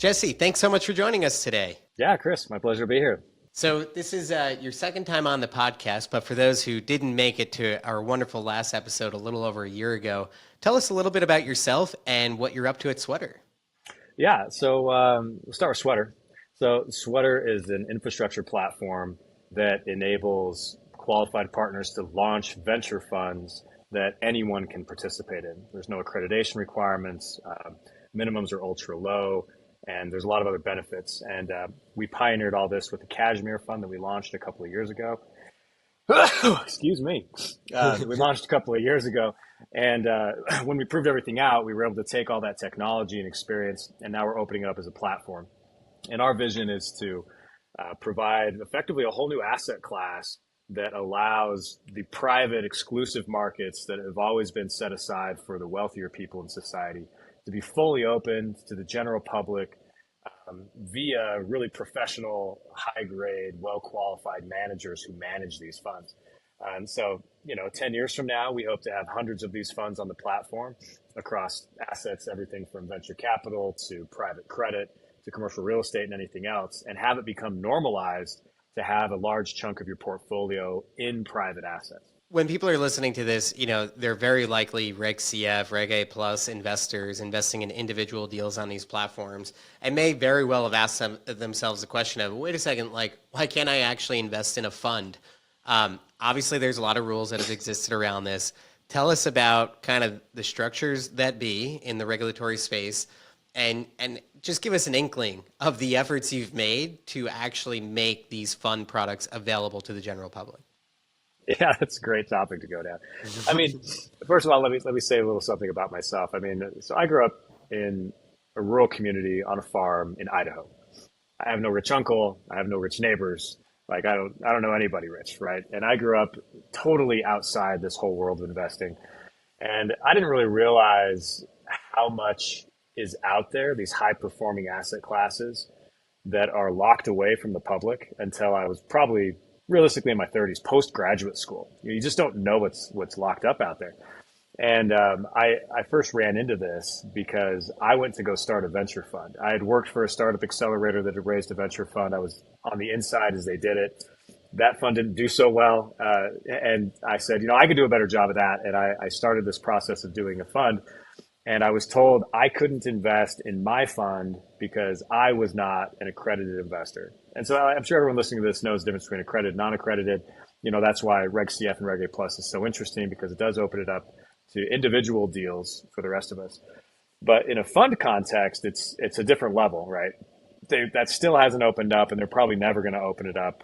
Jesse, thanks so much for joining us today. Yeah, Chris, my pleasure to be here. So, this is your second time on the podcast, but for those who didn't make it to our wonderful last episode a little over a year ago, tell us a little bit about yourself and what you're up to at Sweater. Yeah, so we'll start with Sweater. So Sweater is an infrastructure platform that enables qualified partners to launch venture funds that anyone can participate in. There's no accreditation requirements, minimums are ultra low, and there's a lot of other benefits. And we pioneered all this with the Cashmere Fund that we launched a couple of years ago. Excuse me. We launched a couple of years ago. And when we proved everything out, we were able to take all that technology and experience, and now we're opening it up as a platform. And our vision is to provide effectively a whole new asset class that allows the private exclusive markets that have always been set aside for the wealthier people in society to be fully open to the general public via really professional, high grade, well qualified managers who manage these funds. And so, 10 years from now, we hope to have hundreds of these funds on the platform across assets, everything from venture capital to private credit to commercial real estate and anything else, and have it become normalized to have a large chunk of your portfolio in private assets. When people are listening to this, they're very likely Reg CF, Reg A plus investors investing in individual deals on these platforms and may very well have asked themselves the question of, wait a second, like, why can't I actually invest in a fund? Obviously, there's a lot of rules that have existed around this. Tell us about kind of the structures that be in the regulatory space and just give us an inkling of the efforts you've made to actually make these fund products available to the general public. Yeah, that's a great topic to go down. I mean, first of all, let me say a little something about myself. I mean, so I grew up in a rural community on a farm in Idaho. I have no rich uncle. I have no rich neighbors. Like I don't know anybody rich, right? And I grew up totally outside this whole world of investing. And I didn't really realize how much is out there, these high performing asset classes that are locked away from the public until I was probably realistically in my 30s, post-graduate school. You just don't know what's locked up out there. And I first ran into this because I went to go start a venture fund. I had worked for a startup accelerator that had raised a venture fund. I was on the inside as they did it. That fund didn't do so well. And I said, I could do a better job of that. And I started this process of doing a fund. And I was told I couldn't invest in my fund because I was not an accredited investor. And so I'm sure everyone listening to this knows the difference between accredited and non-accredited. That's why Reg CF and Reg A Plus is so interesting, because it does open it up to individual deals for the rest of us. But in a fund context, it's a different level, right? That still hasn't opened up, and they're probably never going to open it up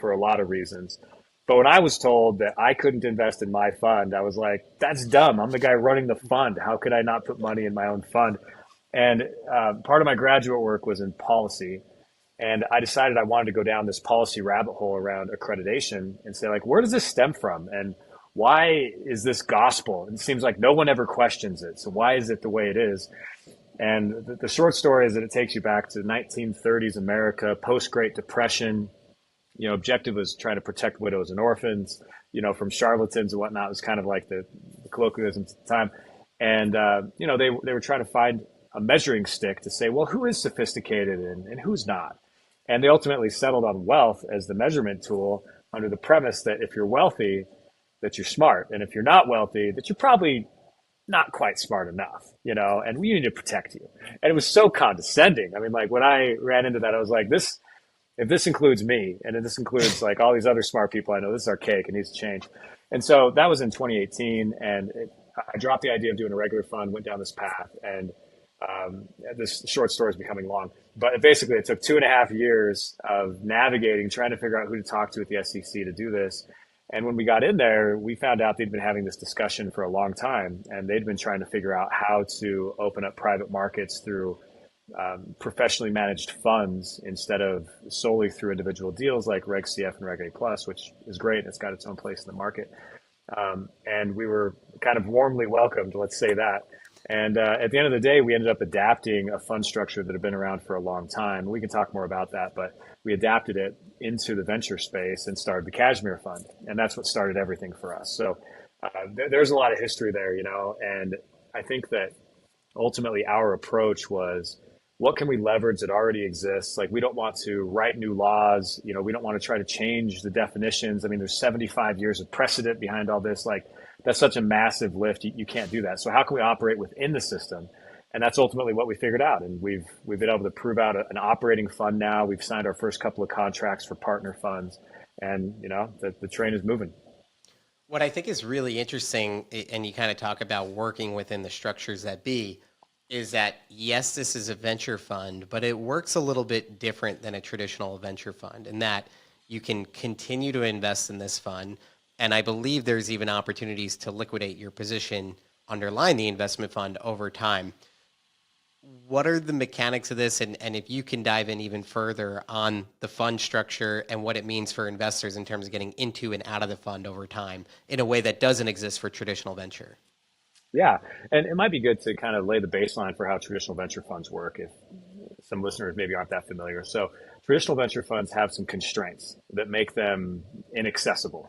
for a lot of reasons. But when I was told that I couldn't invest in my fund, I was like, that's dumb. I'm the guy running the fund. How could I not put money in my own fund? And part of my graduate work was in policy. And I decided I wanted to go down this policy rabbit hole around accreditation and say, like, where does this stem from? And why is this gospel? It seems like no one ever questions it. So why is it the way it is? And the short story is that it takes you back to 1930s America, post-Great Depression. Objective was trying to protect widows and orphans, from charlatans and whatnot. It was kind of like the colloquialisms at the time. And, they were trying to find a measuring stick to say, well, who is sophisticated and who's not? And they ultimately settled on wealth as the measurement tool under the premise that if you're wealthy, that you're smart. And if you're not wealthy, that you're probably not quite smart enough, and we need to protect you. And it was so condescending. I mean, like when I ran into that, I was like, if this includes me, and if this includes like all these other smart people I know, this is archaic and needs to change. And so that was in 2018. And I dropped the idea of doing a regular fund, went down this path, and this short story is becoming long. But basically, it took 2.5 years of navigating, trying to figure out who to talk to at the SEC to do this. And when we got in there, we found out they'd been having this discussion for a long time, and they'd been trying to figure out how to open up private markets through professionally managed funds instead of solely through individual deals like Reg CF and Reg A Plus, which is great. And it's got its own place in the market. And we were kind of warmly welcomed, let's say that. And at the end of the day, we ended up adapting a fund structure that had been around for a long time. We can talk more about that, but we adapted it into the venture space and started the Cashmere Fund. And that's what started everything for us. So there's a lot of history there, and I think that ultimately our approach was what can we leverage that already exists? Like, we don't want to write new laws. We don't want to try to change the definitions. I mean, there's 75 years of precedent behind all this. Like, that's such a massive lift. You can't do that. So how can we operate within the system? And that's ultimately what we figured out. And we've been able to prove out an operating fund now. We've signed our first couple of contracts for partner funds, and the train is moving. What I think is really interesting, and you kind of talk about working within the structures that be, is that yes, this is a venture fund, but it works a little bit different than a traditional venture fund in that you can continue to invest in this fund. And I believe there's even opportunities to liquidate your position underlying the investment fund over time. What are the mechanics of this? And if you can dive in even further on the fund structure and what it means for investors in terms of getting into and out of the fund over time in a way that doesn't exist for traditional venture. Yeah, and it might be good to kind of lay the baseline for how traditional venture funds work if some listeners maybe aren't that familiar. So traditional venture funds have some constraints that make them inaccessible,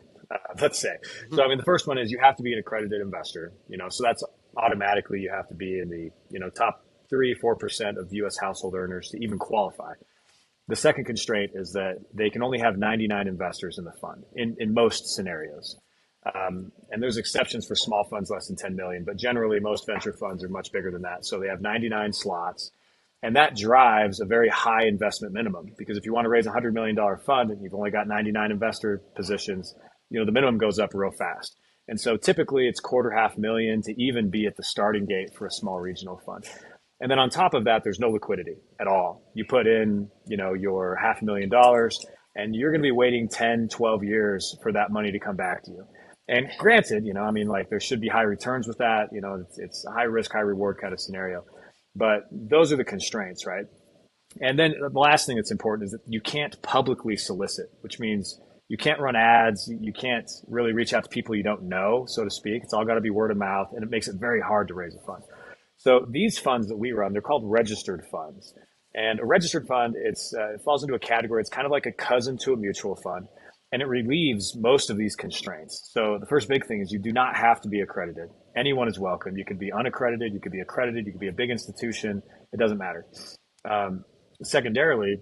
let's say. So I mean, the first one is you have to be an accredited investor, so that's automatically you have to be in the, top 3-4% of U.S. household earners to even qualify. The second constraint is that they can only have 99 investors in the fund in most scenarios. And there's exceptions for small funds less than 10 million, but generally most venture funds are much bigger than that. So they have 99 slots, and that drives a very high investment minimum, because if you want to raise a $100 million fund and you've only got 99 investor positions, the minimum goes up real fast. And so typically it's $250,000 to even be at the starting gate for a small regional fund. And then on top of that, there's no liquidity at all. You put in, your $500,000 and you're going to be waiting 10, 12 years for that money to come back to you. And granted, there should be high returns with that. It's a high risk, high reward kind of scenario. But those are the constraints, right? And then the last thing that's important is that you can't publicly solicit, which means you can't run ads. You can't really reach out to people you don't know, so to speak. It's all got to be word of mouth, and it makes it very hard to raise a fund. So these funds that we run, they're called registered funds. And a registered fund, it falls into a category. It's kind of like a cousin to a mutual fund, and it relieves most of these constraints. So the first big thing is you do not have to be accredited. Anyone is welcome. You could be unaccredited, you could be accredited, you could be a big institution. It doesn't matter. Secondarily,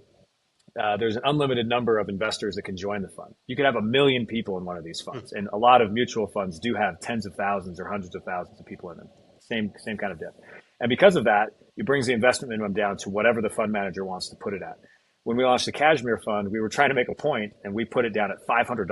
there's an unlimited number of investors that can join the fund. You could have 1 million people in one of these funds, and a lot of mutual funds do have tens of thousands or hundreds of thousands of people in them. Same kind of dip. And because of that, it brings the investment minimum down to whatever the fund manager wants to put it at. When we launched the Cashmere Fund, we were trying to make a point, and we put it down at $500.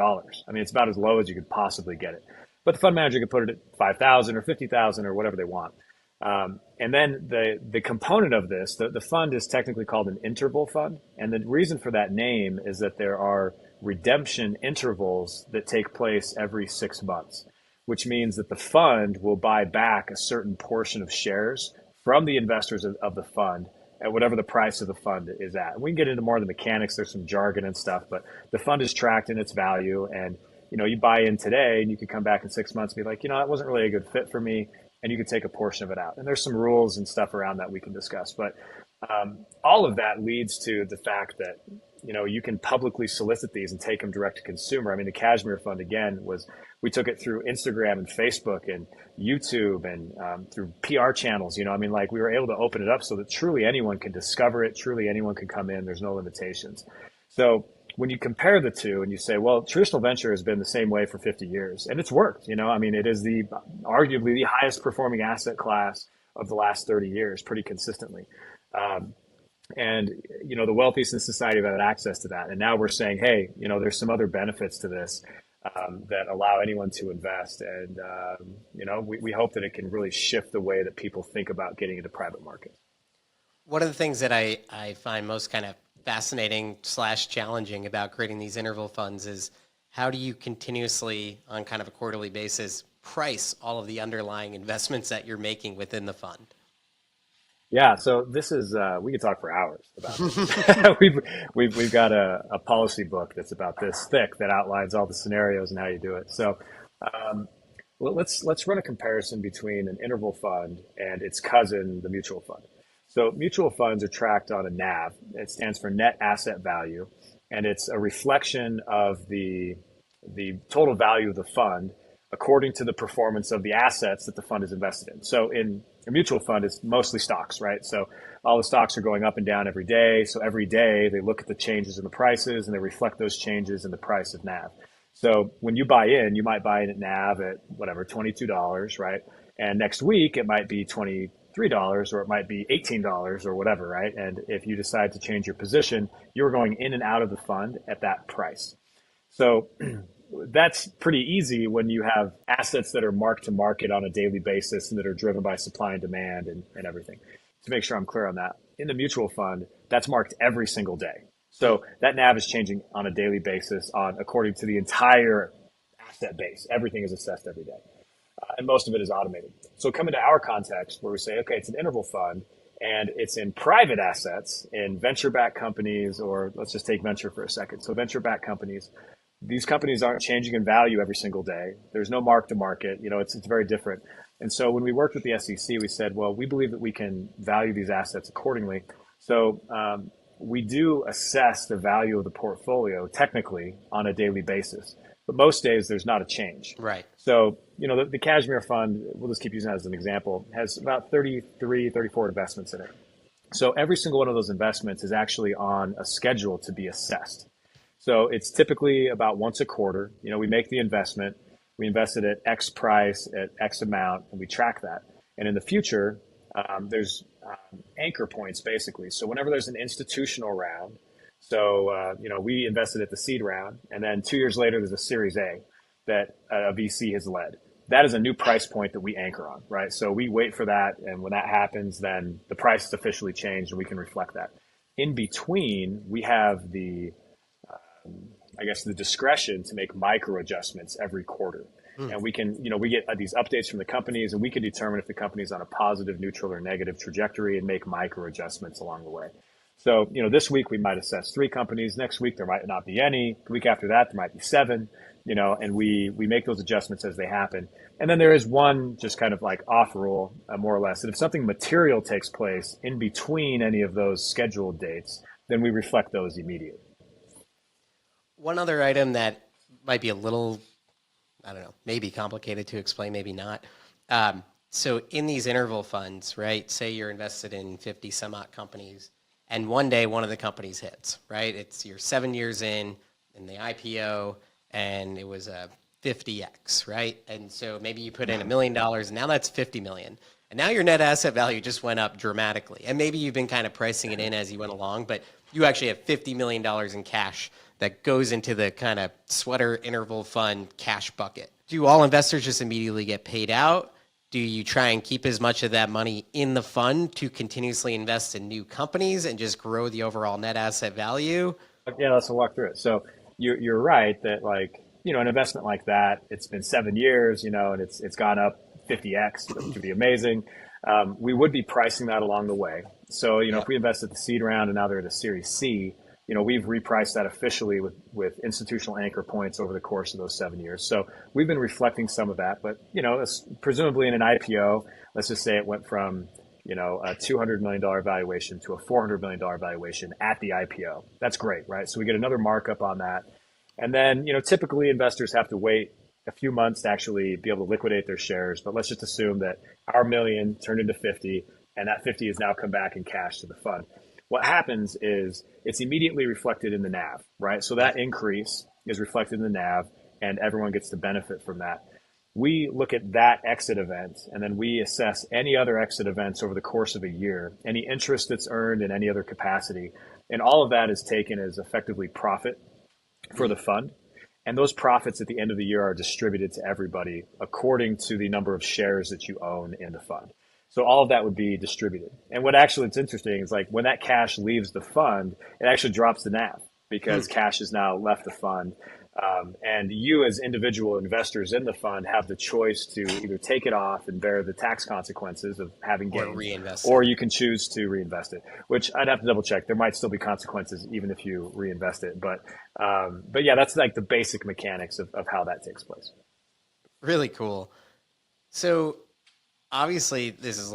I mean, it's about as low as you could possibly get it. But the fund manager could put it at 5,000 or 50,000 or whatever they want. And then the component of this, the fund is technically called an interval fund. And the reason for that name is that there are redemption intervals that take place every 6 months, which means that the fund will buy back a certain portion of shares from the investors of the fund at whatever the price of the fund is at. And we can get into more of the mechanics. There's some jargon and stuff, but the fund is tracked in its value. And, you buy in today and you could come back in 6 months and be like, that wasn't really a good fit for me. And you could take a portion of it out. And there's some rules and stuff around that we can discuss. But all of that leads to the fact that, you can publicly solicit these and take them direct to consumer. I mean, the Cashmere Fund, again, we took it through Instagram and Facebook and YouTube and through PR channels. We were able to open it up so that truly anyone can discover it. Truly anyone can come in. There's no limitations. So when you compare the two and you say, well, traditional venture has been the same way for 50 years and it's worked, it is arguably the highest performing asset class of the last 30 years pretty consistently. And, the wealthiest in society have had access to that. And now we're saying, hey, there's some other benefits to this that allow anyone to invest. And, we hope that it can really shift the way that people think about getting into private markets. One of the things that I find most kind of fascinating / challenging about creating these interval funds is how do you continuously, on kind of a quarterly basis, price all of the underlying investments that you're making within the fund? Yeah, so this is we could talk for hours about this. we've got a policy book that's about this thick that outlines all the scenarios and how you do it. So let's run a comparison between an interval fund and its cousin, the mutual fund. So mutual funds are tracked on a NAV. It stands for net asset value, and it's a reflection of the total value of the fund according to the performance of the assets that the fund is invested in. So in a mutual fund, it's mostly stocks, right? So all the stocks are going up and down every day. So every day they look at the changes in the prices and they reflect those changes in the price of NAV. So when you buy in, you might buy in at NAV at whatever, $22, right? And next week it might be $23 or it might be $18 or whatever, right? And if you decide to change your position, you're going in and out of the fund at that price. So that's pretty easy when you have assets that are marked to market on a daily basis and that are driven by supply and demand and everything. To make sure I'm clear on that, in the mutual fund, that's marked every single day. So that NAV is changing on a daily basis according to the entire asset base. Everything is assessed every day. And most of it is automated. So come into our context where we say, okay, it's an interval fund and it's in private assets in venture-backed companies, or let's just take venture for a second. So venture-backed companies, these companies aren't changing in value every single day. There's no mark to market. It's very different. And so when we worked with the SEC, we said, well, we believe that we can value these assets accordingly. So we do assess the value of the portfolio technically on a daily basis. But most days there's not a change. Right. So, the Cashmere Fund, we'll just keep using that as an example, has about 33, 34 investments in it. So every single one of those investments is actually on a schedule to be assessed. So it's typically about once a quarter. We make the investment, we invest it at X price, at X amount, and we track that. And in the future, there's anchor points basically. So whenever there's an institutional round, so, we invested at the seed round, and then 2 years later, there's a Series A that a VC has led. That is a new price point that we anchor on, right? So we wait for that, and when that happens, then the price is officially changed, and we can reflect that. In between, we have the discretion to make micro adjustments every quarter. And we can, we get these updates from the companies, and we can determine if the company's on a positive, neutral, or negative trajectory and make micro adjustments along the way. So, this week we might assess 3 companies. Next week there might not be any. The week after that there might be 7, and we make those adjustments as they happen. And then there is one just kind of like off rule, more or less. And if something material takes place in between any of those scheduled dates, then we reflect those immediately. One other item that might be a little, I don't know, maybe complicated to explain, maybe not. So in these interval funds, right, say you're invested in 50 some odd companies, and one day one of the companies hits, right? You're 7 years in the IPO, and it was a 50x, right? And so maybe you put in $1 million, and now that's 50 million. And now your net asset value just went up dramatically. And maybe you've been kind of pricing it in as you went along, but you actually have $50 million in cash that goes into the kind of sweater interval fund cash bucket. Do all investors just immediately get paid out? Do you try and keep as much of that money in the fund to continuously invest in new companies and just grow the overall net asset value? Yeah, let's walk through it. So you're right that an investment like that, it's been 7 years, and it's gone up 50x, which would be amazing. We would be pricing that along the way. So, if we invest at the seed round and now they're at a Series C, we've repriced that officially with institutional anchor points over the course of those 7 years. So we've been reflecting some of that, but, presumably in an IPO, let's just say it went from, a $200 million valuation to a $400 million valuation at the IPO. That's great, right? So we get another markup on that. And then, typically investors have to wait a few months to actually be able to liquidate their shares. But let's just assume that our million turned into 50, and that 50 has now come back in cash to the fund. What happens is it's immediately reflected in the NAV, right? So that increase is reflected in the NAV, and everyone gets to benefit from that. We look at that exit event, and then we assess any other exit events over the course of a year, any interest that's earned in any other capacity, and all of that is taken as effectively profit for the fund. And those profits at the end of the year are distributed to everybody according to the number of shares that you own in the fund. So all of that would be distributed. And it's interesting is when that cash leaves the fund, it actually drops the NAV because cash has now left the fund. And you as individual investors in the fund have the choice to either take it off and bear the tax consequences of having gains, or you can choose to reinvest it, which I'd have to double check. There might still be consequences even if you reinvest it. But yeah, that's the basic mechanics of how that takes place. Really cool. So obviously this is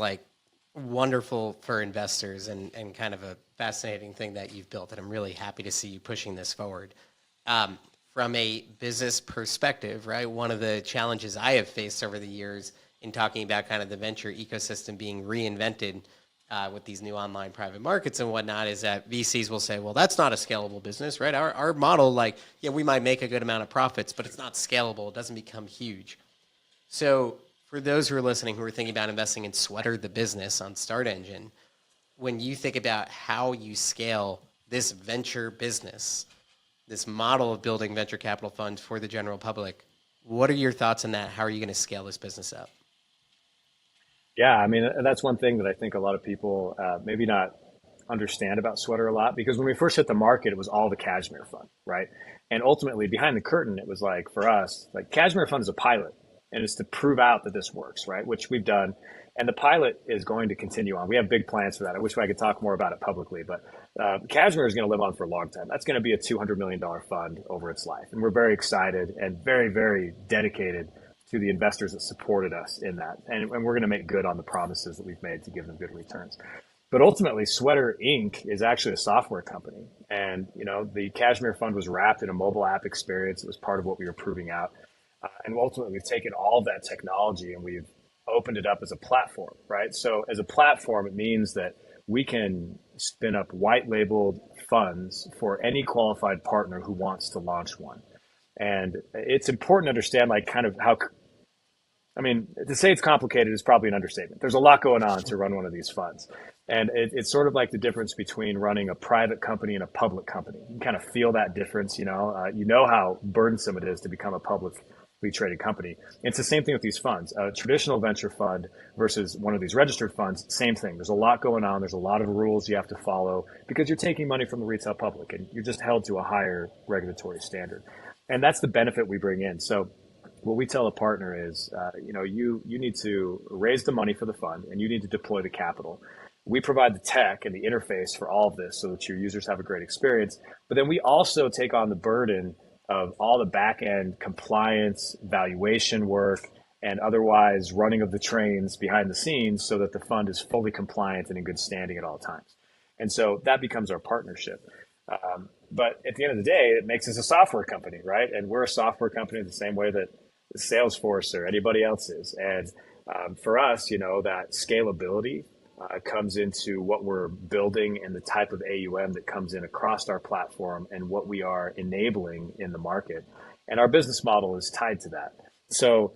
wonderful for investors and kind of a fascinating thing that you've built. And I'm really happy to see you pushing this forward. from a business perspective, right, one of the challenges I have faced over the years in talking about kind of the venture ecosystem being reinvented with these new online private markets and whatnot is that VCs will say, well, that's not a scalable business, right? Our model, like, yeah, we might make a good amount of profits, but it's not scalable. It doesn't become huge. So for those who are listening who are thinking about investing in Sweater the business on Start Engine, when you think about how you scale this venture business, this model of building venture capital funds for the general public, what are your thoughts on that? How are you going to scale this business up? Yeah, I mean, that's one thing that I think a lot of people maybe not understand about Sweater a lot, because when we first hit the market, it was all the Cashmere Fund, right? And ultimately, behind the curtain, it was like, for us, like, Cashmere Fund is a pilot, and it's to prove out that this works, right? Which we've done. And the pilot is going to continue on. We have big plans for that. I wish I could talk more about it publicly, but Cashmere is going to live on for a long time. That's going to be a $200 million fund over its life. And we're very excited and very, very dedicated to the investors that supported us in that. And we're going to make good on the promises that we've made to give them good returns. But ultimately, Sweater Inc. is actually a software company. And, you know, the Cashmere Fund was wrapped in a mobile app experience. It was part of what we were proving out. And ultimately, we've taken all of that technology and we've opened it up as a platform, right? So as a platform, it means that we can spin up white labeled funds for any qualified partner who wants to launch one. And it's important to understand, like, kind of how, I mean, to say it's complicated is probably an understatement. There's a lot going on to run one of these funds. And it's sort of like the difference between running a private company and a public company. You can kind of feel that difference, you know how burdensome it is to become a publicly traded company. It's the same thing with these funds. A traditional venture fund versus one of these registered funds, same thing. There's a lot going on. There's a lot of rules you have to follow because you're taking money from the retail public and you're just held to a higher regulatory standard. And that's the benefit we bring in. So what we tell a partner is, you need to raise the money for the fund and you need to deploy the capital. We provide the tech and the interface for all of this so that your users have a great experience. But then we also take on the burden of all the back end compliance, valuation work, and otherwise running of the trains behind the scenes so that the fund is fully compliant and in good standing at all times. And so that becomes our partnership. But at the end of the day, it makes us a software company, right? And we're a software company the same way that Salesforce or anybody else is. And for us, that scalability comes into what we're building and the type of AUM that comes in across our platform and what we are enabling in the market. And our business model is tied to that. So,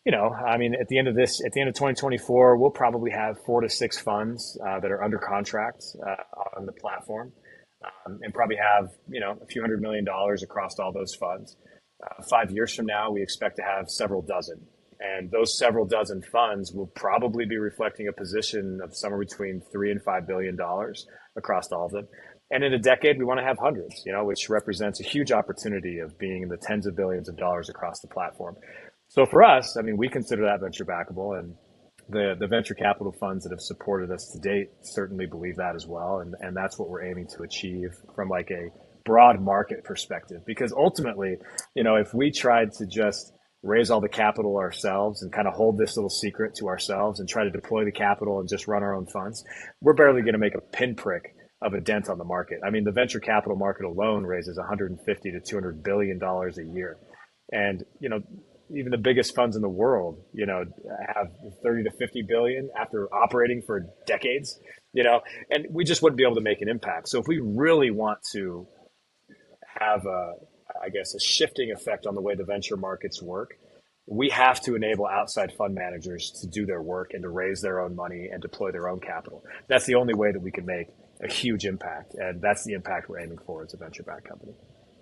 at the end of 2024, we'll probably have 4 to 6 funds that are under contract on the platform and probably have, a few $100 million across all those funds. 5 years from now, we expect to have several dozen. And those several dozen funds will probably be reflecting a position of somewhere between $3 and $5 billion across all of them. And in a decade, we want to have hundreds, which represents a huge opportunity of being in the tens of billions of dollars across the platform. So for us, we consider that venture backable, and the venture capital funds that have supported us to date certainly believe that as well. And that's what we're aiming to achieve from like a broad market perspective. Because ultimately, if we tried to just raise all the capital ourselves and kind of hold this little secret to ourselves and try to deploy the capital and just run our own funds, we're barely going to make a pinprick of a dent on the market. The venture capital market alone raises $150 to $200 billion a year. And, even the biggest funds in the world, have 30 to 50 billion after operating for decades, and we just wouldn't be able to make an impact. So if we really want to have a shifting effect on the way the venture markets work, we have to enable outside fund managers to do their work and to raise their own money and deploy their own capital. That's the only way that we can make a huge impact. And that's the impact we're aiming for as a venture-backed company.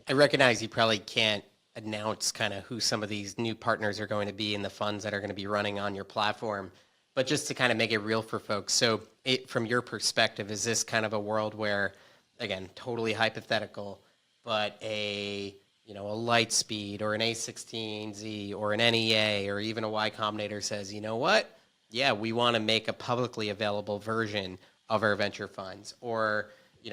I recognize you probably can't announce kind of who some of these new partners are going to be in the funds that are going to be running on your platform, but just to kind of make it real for folks. So from your perspective, is this kind of a world where, again, totally hypothetical, but a Lightspeed or an A16Z or an NEA or even a Y Combinator says, you know what? Yeah, we want to make a publicly available version of our venture funds, or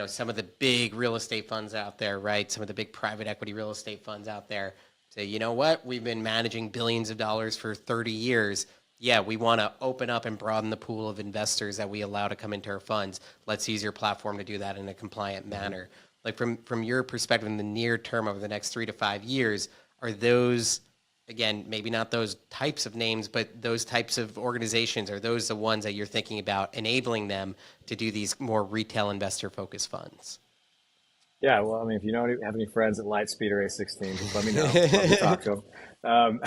some of the big real estate funds out there, right? Some of the big private equity real estate funds out there say, you know what? We've been managing billions of dollars for 30 years. Yeah, we want to open up and broaden the pool of investors that we allow to come into our funds. Let's use your platform to do that in a compliant manner. Like from your perspective in the near term over the next 3 to 5 years, are those, again, maybe not those types of names, but those types of organizations, are those the ones that you're thinking about enabling them to do these more retail investor focused funds? Yeah, well, I mean, if you know have any friends at Lightspeed or A16, just let me know. Love to talk to them.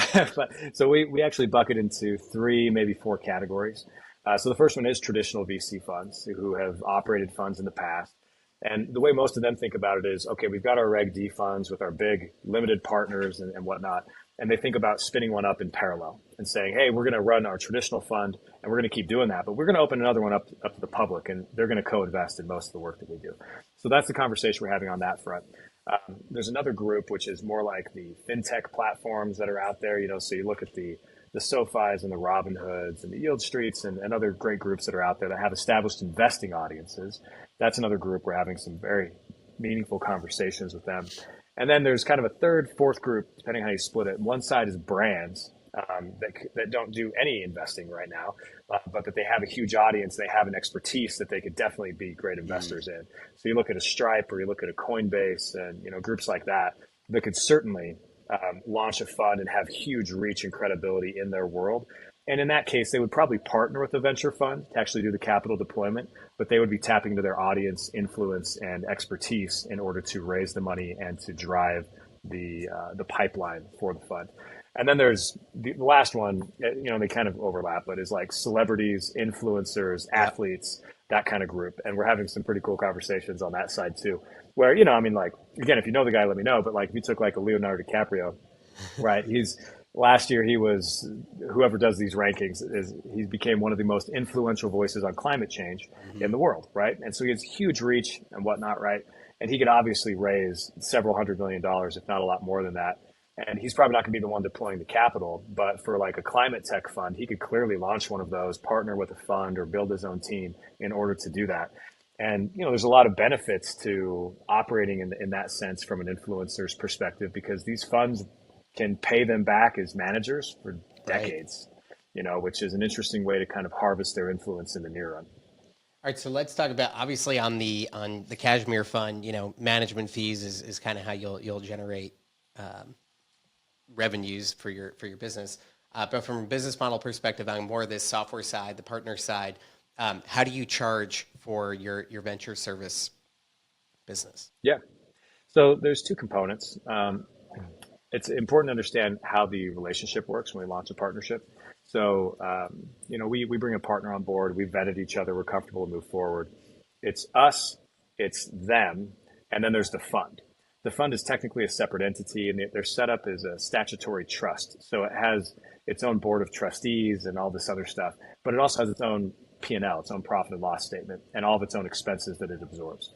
So we actually bucket into three, maybe four categories. So the first one is traditional VC funds who have operated funds in the past. And the way most of them think about it is, okay, we've got our Reg D funds with our big limited partners and whatnot. And they think about spinning one up in parallel and saying, hey, we're going to run our traditional fund and we're going to keep doing that, but we're going to open another one up to the public and they're going to co-invest in most of the work that we do. So that's the conversation we're having on that front. There's another group, which is more like the fintech platforms that are out there. So you look at the SoFis and the Robinhoods and the Yield Streets and other great groups that are out there that have established investing audiences. That's another group. We're having some very meaningful conversations with them. And then there's kind of a third, fourth group, depending on how you split it. One side is brands that don't do any investing right now, but that they have a huge audience, they have an expertise that they could definitely be great investors in. So you look at a Stripe or you look at a Coinbase and groups like that could certainly launch a fund and have huge reach and credibility in their world. And in that case, they would probably partner with a venture fund to actually do the capital deployment, but they would be tapping into their audience, influence, and expertise in order to raise the money and to drive the pipeline for the fund. And then there's the last one, they kind of overlap, but is like celebrities, influencers, athletes, that kind of group. And we're having some pretty cool conversations on that side too, where, again, if you know the guy, let me know, but like if you took like a Leonardo DiCaprio, right? Last year, he was, whoever does these rankings, he became one of the most influential voices on climate change in the world, right? And so he has huge reach and whatnot, right? And he could obviously raise several $100 million, if not a lot more than that. And he's probably not going to be the one deploying the capital, but for like a climate tech fund, he could clearly launch one of those, partner with a fund or build his own team in order to do that. And, there's a lot of benefits to operating in that sense from an influencer's perspective, because these funds can pay them back as managers for decades, which is an interesting way to kind of harvest their influence in the near run. All right, so let's talk about, obviously on the Cashmere Fund, management fees is kind of how you'll generate revenues for your business. But from a business model perspective, on more of this software side, the partner side, how do you charge for your venture service business? Yeah, so there's two components. It's important to understand how the relationship works when we launch a partnership. So, we bring a partner on board. We vetted each other. We're comfortable to move forward. It's us, it's them, and then there's the fund. The fund is technically a separate entity, and their setup is a statutory trust. So it has its own board of trustees and all this other stuff, but it also has its own P&L, its own profit and loss statement, and all of its own expenses that it absorbs.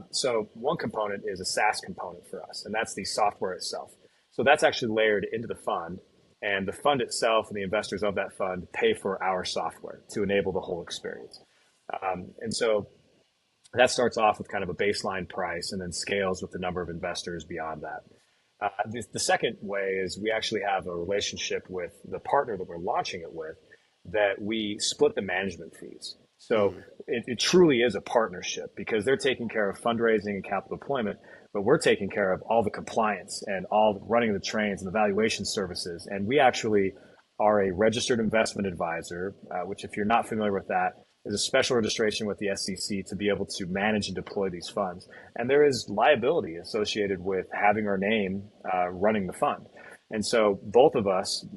So one component is a SaaS component for us, and that's the software itself. So that's actually layered into the fund, and the fund itself and the investors of that fund pay for our software to enable the whole experience. And so that starts off with kind of a baseline price and then scales with the number of investors beyond that. The second way is we actually have a relationship with the partner that we're launching it with, that we split the management fees. So it truly is a partnership, because they're taking care of fundraising and capital deployment, but we're taking care of all the compliance and all the running of the trains and the valuation services. And we actually are a registered investment advisor, which, if you're not familiar with that, is a special registration with the SEC to be able to manage and deploy these funds. And there is liability associated with having our name running the fund. And so both of us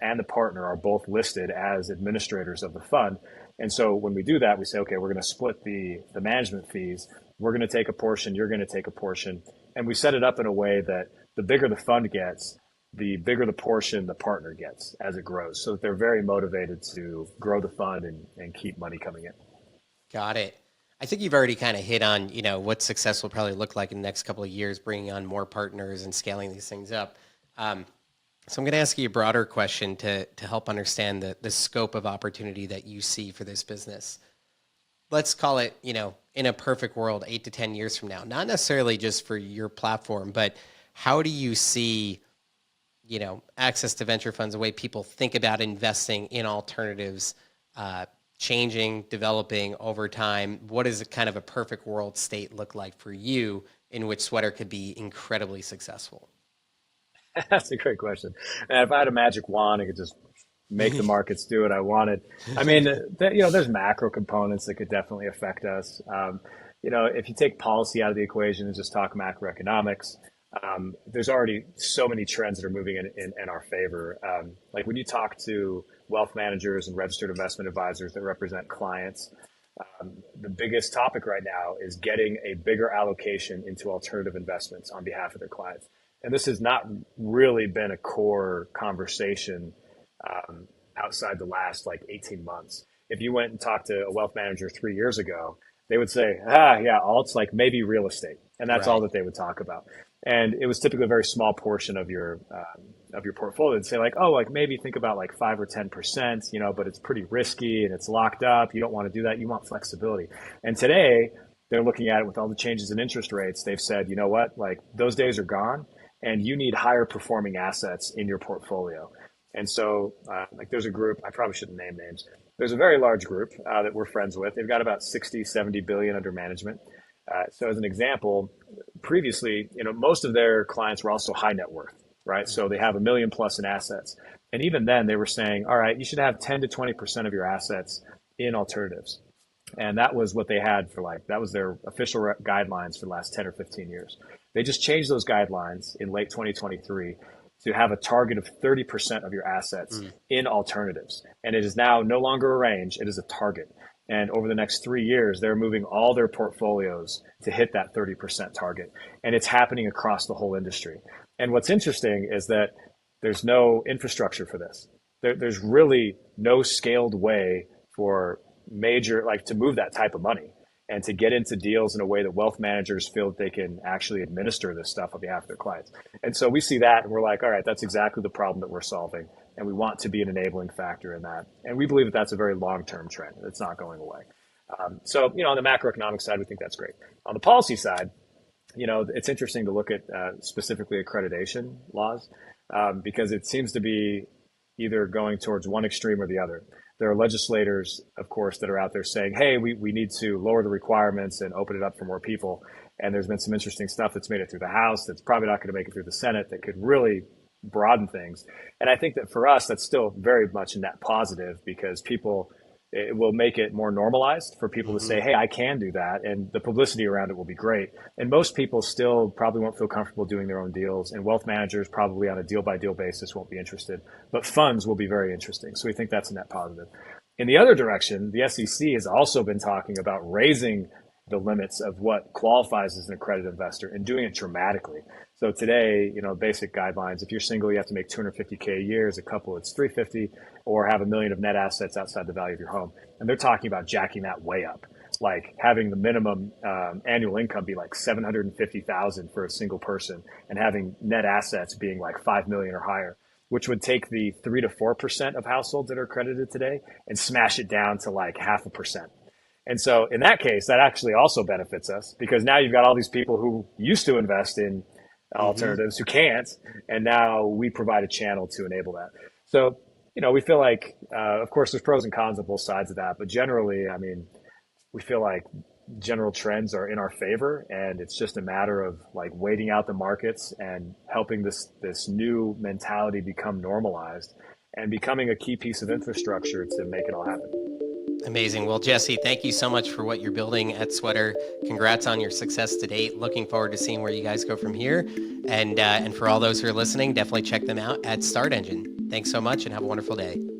and the partner, are both listed as administrators of the fund. And so when we do that, we say, okay, we're going to split the management fees. We're going to take a portion, you're going to take a portion. And we set it up in a way that the bigger the fund gets, the bigger the portion the partner gets as it grows. So that they're very motivated to grow the fund and keep money coming in. Got it. I think you've already kind of hit on, what success will probably look like in the next couple of years, bringing on more partners and scaling these things up. So I'm going to ask you a broader question to help understand the scope of opportunity that you see for this business. Let's call it, in a perfect world, 8 to 10 years from now, not necessarily just for your platform, but how do you see, access to venture funds, the way people think about investing in alternatives, changing, developing over time? What does kind of a perfect world state look like for you in which Sweater could be incredibly successful? That's a great question. And if I had a magic wand, I could just make the markets do what I wanted. I mean, there's macro components that could definitely affect us. If you take policy out of the equation and just talk macroeconomics, there's already so many trends that are moving in our favor. Like when you talk to wealth managers and registered investment advisors that represent clients, the biggest topic right now is getting a bigger allocation into alternative investments on behalf of their clients. And this has not really been a core conversation outside the last like 18 months. If you went and talked to a wealth manager 3 years ago, they would say, yeah, alts like maybe real estate. And that's all that they would talk about. And it was typically a very small portion of your portfolio. They'd say like, oh, like maybe think about like 5 or 10%, but it's pretty risky and it's locked up. You don't want to do that. You want flexibility. And today they're looking at it with all the changes in interest rates. They've said, you know what, like those days are gone and you need higher performing assets in your portfolio. And so like there's a group, I probably shouldn't name names. There's a very large group that we're friends with. They've got about 60, 70 billion under management. So as an example, previously, most of their clients were also high net worth, right? So they have $1 million plus in assets. And even then they were saying, all right, you should have 10 to 20% of your assets in alternatives. And that was what they had that was their official guidelines for the last 10 or 15 years. They just changed those guidelines in late 2023 to have a target of 30% of your assets in alternatives. And it is now no longer a range, it is a target. And over the next 3 years, they're moving all their portfolios to hit that 30% target. And it's happening across the whole industry. And what's interesting is that there's no infrastructure for this. There's really no scaled way for to move that type of money and to get into deals in a way that wealth managers feel that they can actually administer this stuff on behalf of their clients. And so we see that and we're like, all right, that's exactly the problem that we're solving. And we want to be an enabling factor in that. And we believe that that's a very long-term trend. It's not going away. On the macroeconomic side, we think that's great. On the policy side, it's interesting to look at specifically accreditation laws because it seems to be either going towards one extreme or the other. There are legislators, of course, that are out there saying, hey, we need to lower the requirements and open it up for more people. And there's been some interesting stuff that's made it through the House that's probably not going to make it through the Senate that could really broaden things. And I think that for us, that's still very much a net positive because it will make it more normalized for people to say, hey, I can do that. And the publicity around it will be great. And most people still probably won't feel comfortable doing their own deals. And wealth managers probably on a deal by deal basis won't be interested, but funds will be very interesting. So we think that's a net positive. In the other direction, the SEC has also been talking about raising the limits of what qualifies as an accredited investor and doing it dramatically. So today, basic guidelines, if you're single, you have to make 250K a year. As a couple, it's 350 or have $1 million of net assets outside the value of your home. And they're talking about jacking that way up, like having the minimum annual income be like 750,000 for a single person and having net assets being like 5 million or higher, which would take the 3 to 4% of households that are accredited today and smash it down to like 0.5%. And so in that case, that actually also benefits us because now you've got all these people who used to invest in alternatives who can't, and now we provide a channel to enable that. So, we feel like, of course, there's pros and cons on both sides of that, but generally, we feel like general trends are in our favor, and it's just a matter of like waiting out the markets and helping this new mentality become normalized and becoming a key piece of infrastructure to make it all happen. Amazing. Well, Jesse, thank you so much for what you're building at Sweater. Congrats on your success to date. Looking forward to seeing where you guys go from here. And for all those who are listening, definitely check them out at Start Engine. Thanks so much and have a wonderful day.